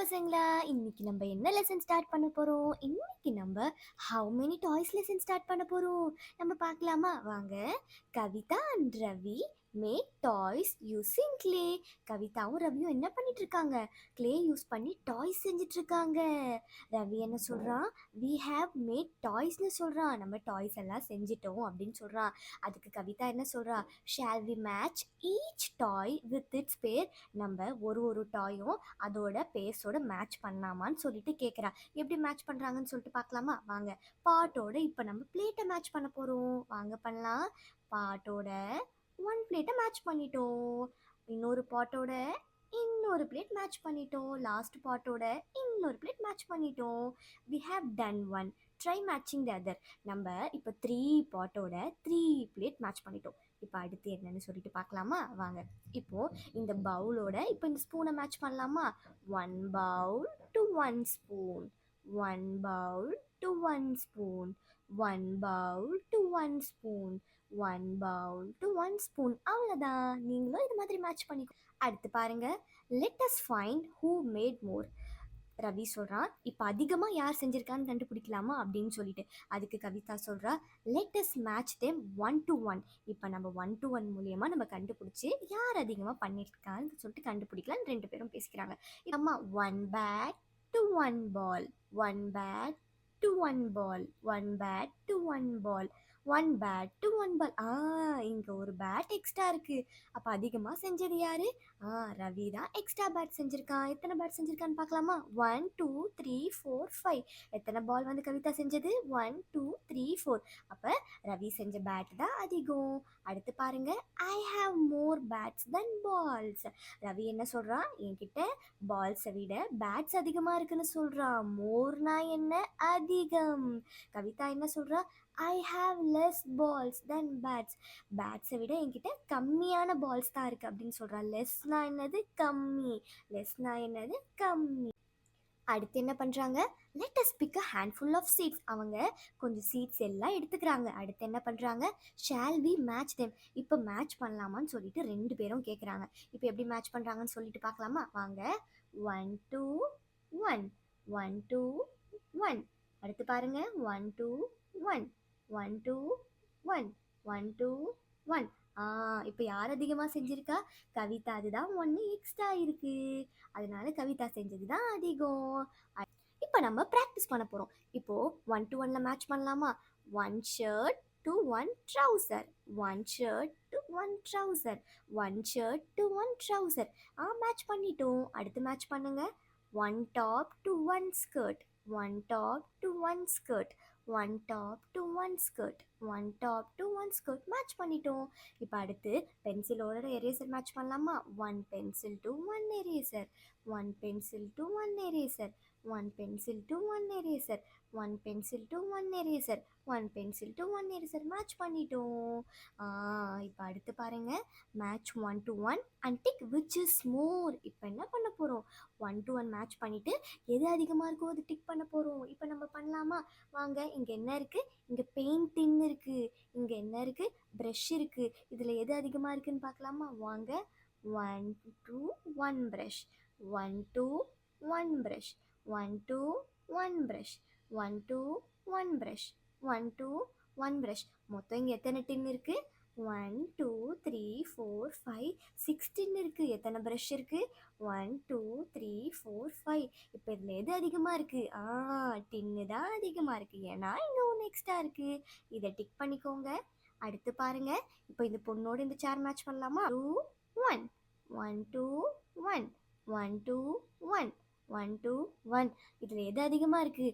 பசங்களா, இன்னைக்கு நம்ம என்ன லெசன் ஸ்டார்ட் பண்ண போறோம்? இன்னைக்கு நம்ம how many toys lesson start பண்ண போறோம். நம்ம பார்க்கலாமா? வாங்க. Kavitha and Ravi make toys using clay. கவிதாவும் ரவியும் என்ன பண்ணிட்டு இருக்காங்க? க்ளே யூஸ் பண்ணி டாய்ஸ் செஞ்சுட்டு இருக்காங்க. ரவி என்ன சொல்றான்? வி ஹேவ் மேட் டாய்ஸ்னு சொல்றான். நம்ம டாய்ஸ் எல்லாம் செஞ்சிட்டோம் அப்படின்னு சொல்றான். அதுக்கு கவிதா என்ன சொல்றா? Shall we match each toy with its pair. நம்ம ஒரு டாயும் அதோட பேஸோட மேட்ச் பண்ணலாமான்னு சொல்லிட்டு கேட்குறா. எப்படி மேட்ச் பண்ணுறாங்கன்னு சொல்லிட்டு பார்க்கலாமா? வாங்க. பாட்டோட இப்போ நம்ம பிளேட்டை மேட்ச் பண்ண போகிறோம். வாங்க பண்ணலாம். பாட்டோட ஒன் பிளேட்டை மேட்ச் பண்ணிட்டோம். இன்னொரு பாட்டோட இன்னொரு பிளேட் மேட்ச் பண்ணிட்டோம். லாஸ்ட் பாட்டோட இன்னொரு பிளேட் மேட்ச் பண்ணிட்டோம். We have done one. Try matching the other. நம்ம இப்போ 3 பாட்டோட 3 பிளேட் மேட்ச் பண்ணிட்டோம். இப்போ அடுத்து என்னன்னு சொல்லிட்டு பார்க்கலாமா? வாங்க. இப்போ இந்த பவுலோட இப்போ இந்த ஸ்பூனை மேட்ச் பண்ணலாமா? One bowl to one spoon, one bowl to one spoon, one bowl to one spoon, one bowl to one spoon. அவ்வளோதான். நீங்களும் இது மாதிரி மேட்ச் பண்ணிக்கோ. அடுத்து பாருங்க. Let us find who made மோர். ரவி சொல்கிறான், இப்போ அதிகமாக யார் செஞ்சுருக்கான்னு கண்டுபிடிக்கலாமா அப்படின்னு சொல்லிட்டு. அதுக்கு கவிதா சொல்கிறா, let us match them 1 to 1. இப்போ நம்ம 1 to 1 மூலியமாக நம்ம கண்டுபிடிச்சி யார் அதிகமாக பண்ணியிருக்கான்னு சொல்லிட்டு கண்டுபிடிக்கலான்னு 2 பேரும் பேசிக்கிறாங்க. அம்மா, one bat to one ball, one bat to one ball, one bat to one ball, one bat to one ball. இங்கே ஒரு பேட் எக்ஸ்ட்ரா இருக்குது. அப்போ அதிகமாக செஞ்சது யாரு? ரவி தான் எக்ஸ்ட்ரா பேட் செஞ்சுருக்கான். எத்தனை பேட் செஞ்சுருக்கான்னு பார்க்கலாமா? 1 2 3 4 5. எத்தனை பால் வந்து கவிதா செஞ்சது? 1 2 3 4. அப்போ ரவி செஞ்ச பேட் தான் அதிகம். அடுத்து பாருங்க. I have more bats then balls. Ravi என்ன சொல்கிறான்? என்கிட்ட பால்ஸை விட பேட்ஸ் அதிகமாக இருக்குன்னு சொல்கிறான். மோர்னா என்ன? அதிகம். கவிதா என்ன சொல்கிறா? I have less balls then bats. பேட்ஸை விட என்கிட்ட கம்மியான பால்ஸ் தான் இருக்குது அப்படின்னு சொல்கிறா. லெஸ்னா என்னது? கம்மி. லெஸ்னா என்னது? கம்மி. அடுத்து என்ன பண்ணுறாங்க? Let us pick a handful of seeds. அவங்க கொஞ்சம் சீட்ஸ் எல்லாம் எடுத்துக்கிறாங்க. அடுத்து என்ன பண்ணுறாங்க? Shall we match them. இப்போ மேட்ச் பண்ணலாமான்னு சொல்லிட்டு 2 பேரும் கேட்குறாங்க. இப்போ எப்படி மேட்ச் பண்ணுறாங்கன்னு சொல்லிட்டு பார்க்கலாமா? வாங்க. 1 2 1, 1 2 1. அடுத்து பாருங்க. 1 2 1, 1 2 1, 1 2 1. இப்போ யார் அதிகமாக செஞ்சுருக்கா? கவிதா. அதுதான் 1 எக்ஸ்ட்ரா இருக்கு. அதனால கவிதா செஞ்சது தான் அதிகம். இப்போ நம்ம ப்ராக்டிஸ் பண்ண போகிறோம். இப்போது 1 to 1ல மேட்ச் பண்ணலாமா? 1 shirt to 1 trouser, 1 shirt to 1 trouser, 1 shirt to 1 trouser. Match பண்ணிட்டோம். அடுத்து மேட்ச் பண்ணுங்க. 1 top to 1 skirt, 1 top to 1 skirt, 1 top to 1 skirt, 1 top to 1 skirt. Match பண்ணிட்டோம். இப்போ அடுத்து பென்சிலோட எரேசர் மேட்ச் பண்ணலாமா? 1 pencil to 1 eraser, 1 pencil to 1 eraser, 1 pencil to 1 eraser, 1 pencil to 1 eraser, 1 pencil to 1 eraser. Match பண்ணிட்டோம். இப்போ அடுத்து பாருங்க. Match 1 to 1 and tick which is more. இப்போ என்ன பண்ண போகிறோம்? 1 to 1 மேட்ச் பண்ணிவிட்டு எது அதிகமாக இருக்கோ அது டிக் பண்ண போகிறோம். இப்போ நம்ம பண்ணலாமா? வாங்க. இங்கே என்ன இருக்குது? இங்கே பெயிண்டிங் இருக்குது. இங்கே என்ன இருக்குது? ப்ரஷ் இருக்குது. இதில் எது அதிகமாக இருக்குதுன்னு பார்க்கலாமா? வாங்க. 1 2 1 brush, 1 2 1 brush, 1 2 1 brush, 1 2 1 brush, 1 2 1 brush. மொத்தம் இங்கே எத்தனை டின் இருக்குது? 1 2 3 4 5 6 டின் இருக்குது. எத்தனை ப்ரஷ் இருக்குது? 1 2 3 4 5. இப்போ இதில் எது அதிகமாக இருக்குது? டின்னு தான் அதிகமாக இருக்குது. ஏன்னா இங்கே ஒன்று எக்ஸ்ட்ரா இருக்குது. இதை டிக் பண்ணிக்கோங்க. அடுத்து பாருங்கள். இப்போ இந்த பொண்ணோட இந்த சேர் மேட்ச் பண்ணலாமா? 2 1, 1 2 1, 1 2 1, 1 2 1. இதில் எது அதிகமாக இருக்குது?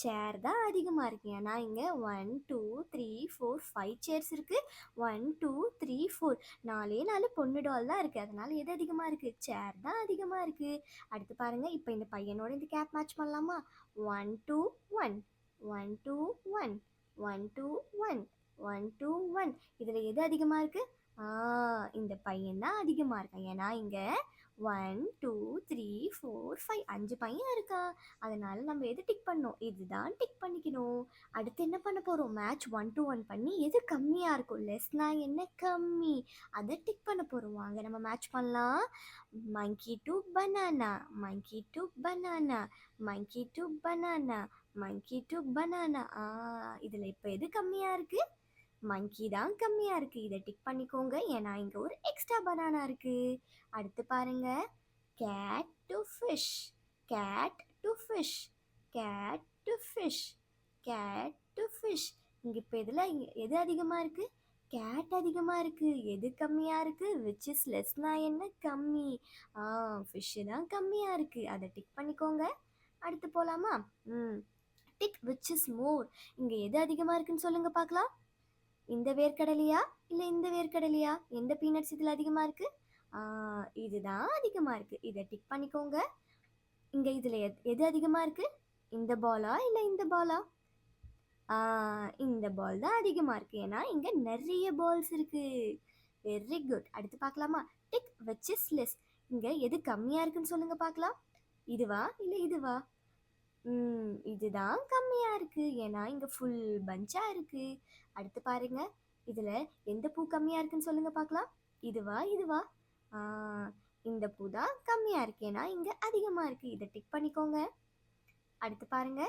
சேர் தான் அதிகமாக இருக்குது. ஏன்னா இங்கே 1 2 3 4 5 சேர்ஸ் இருக்குது. 1 2 3 4 4 பொண்ணு டால் தான் இருக்குது. அதனால் எது அதிகமாக இருக்குது? சேர் தான் அதிகமாக இருக்குது. அடுத்து பாருங்கள். இப்போ இந்த பையனோட இந்த கேப் மேட்ச் பண்ணலாமா? 1 2 1, 1 2 1, 1 2 1, 1 2 1. இதில் எது அதிகமாக இருக்குது? இந்த பையன் தான் அதிகமாக இருக்கான். ஏன்னா இங்கே one two three four five 5 பையன் இருக்கான். அதனால நம்ம எது டிக் பண்ணணும், இதுதான் டிக் பண்ணிக்கணும். அடுத்து என்ன பண்ண போகிறோம், மேட்ச் 1 to 1 பண்ணி எது கம்மியாக இருக்கும், லெஸ்னா என்ன கம்மி, அதை டிக் பண்ண போகிறோம். வாங்க நம்ம மேட்ச் பண்ணலாம். monkey to banana, monkey to banana, monkey to banana, monkey to banana. இதில் இப்போ எது கம்மியாக இருக்குது, மங்கி தான் கம்மியாக இருக்குது. இதை டிக் பண்ணிக்கோங்க, ஏன்னா இங்கே ஒரு எக்ஸ்ட்ரா பனானா இருக்குது. அடுத்து பாருங்க, cat to fish, cat to fish, cat to fish, cat to fish. இங்கே இப்போ இதில் எது அதிகமாக இருக்குது, கேட் அதிகமாக இருக்குது. எது கம்மியாக இருக்குது, விச் இஸ் லெஸ்னா என்ன கம்மி, ஃபிஷ்ஷு தான் கம்மியாக இருக்குது. அதை டிக் பண்ணிக்கோங்க. அடுத்து போகலாமா, டிக் விச் இஸ் மோர். இங்கே எது அதிகமாக இருக்குன்னு சொல்லுங்கள் பார்க்கலாம். இந்த வேர்க்கடலையா இல்லை இந்த வேர்க்கடலையா, எந்த பீனட்ஸ் இதில் அதிகமாக இருக்குது, இதுதான் அதிகமாக இருக்குது. இதை டிக் பண்ணிக்கோங்க. இங்கே இதில் எது அதிகமாக இருக்குது, இந்த பாலா இல்லை இந்த பாலா, இந்த பால் தான் அதிகமாக இருக்குது, ஏன்னா இங்கே நிறைய பால்ஸ் இருக்குது. Very good. அடுத்து பார்க்கலாமா, டிக் விச் இஸ் லெஸ். இங்கே எது கம்மியாக இருக்குன்னு சொல்லுங்கள் பார்க்கலாம். இதுவா இல்லை இதுவா, இதுதான் கம்மியாக இருக்குது, ஏன்னா இங்கே ஃபுல் பஞ்சாக இருக்குது. அடுத்து பாருங்க, இதில் எந்த பூ கம்மியாக இருக்குன்னு சொல்லுங்கள் பார்க்கலாம். இதுவா இதுவா, இந்த பூ தான் கம்மியாக இருக்கு, ஏன்னா இங்கே அதிகமாக இருக்குது. இதை டிக் பண்ணிக்கோங்க. அடுத்து பாருங்க,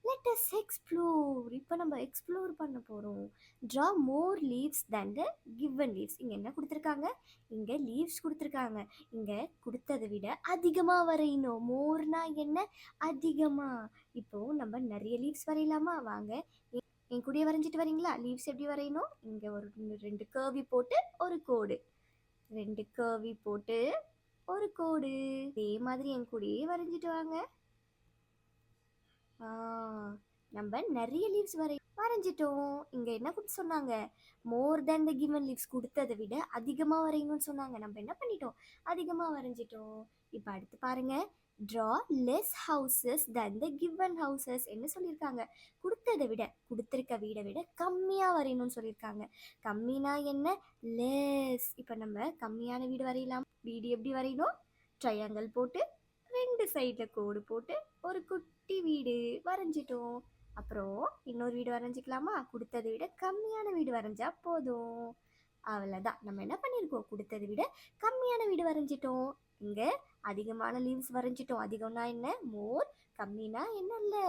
let us explore. இப்போ நம்ம எக்ஸ்ப்ளோர் பண்ண போகிறோம். draw more leaves than the given leaves. இங்கே என்ன கொடுத்துருக்காங்க, இங்கே லீவ்ஸ் கொடுத்துருக்காங்க. இங்கே கொடுத்ததை விட அதிகமாக வரையணும். மோர்னா என்ன, அதிகமாக. இப்போது நம்ம நிறைய லீவ்ஸ் வரையலாமா, வாங்க என் கூடயே வரைஞ்சிட்டு வரீங்களா. லீவ்ஸ் எப்படி வரையணும், இங்கே ஒரு 2 கர்வி போட்டு ஒரு கோடு, 2 கர்வி போட்டு ஒரு கோடு. இதே மாதிரி என் கூடயே வரைஞ்சிட்டு வாங்க. நம்ம நிறைய லீவ்ஸ் வரைஞ்சிட்டோம். இங்கே என்ன கொடுத்து சொன்னாங்க, மோர் தேன் த கிவன் லீவ்ஸ், கொடுத்ததை விட அதிகமாக வரையணும்னு சொன்னாங்க. நம்ம என்ன பண்ணிட்டோம், அதிகமாக வரைஞ்சிட்டோம். இப்போ அடுத்து பாருங்க, draw less houses than the given houses. என்ன சொல்லியிருக்காங்க, கொடுத்ததை விட, கொடுத்துருக்க வீடை விட கம்மியாக வரையணும்னு சொல்லியிருக்காங்க. கம்மினா என்ன, லெஸ். இப்போ நம்ம கம்மியான வீடு வரையலாம். வீடு எப்படி வரையணும், ட்ரையாங்கிள் போட்டு 2 சைடில் கோடு போட்டு ஒரு குட்டி வீடு வரைஞ்சிட்டோம். அப்புறம் இன்னொரு வீடு வரைஞ்சிக்கலாமா, கொடுத்ததை விட கம்மியான வீடு வரைஞ்சா போதும். அவ்வளோதான். நம்ம என்ன பண்ணியிருக்கோம், கொடுத்ததை விட கம்மியான வீடு வரைஞ்சிட்டோம். இங்கே அதிகமான லீவ்ஸ் வரைஞ்சிட்டோம். அதிகம்னா என்ன, மோர். கம்மினா என்ன, இல்லை.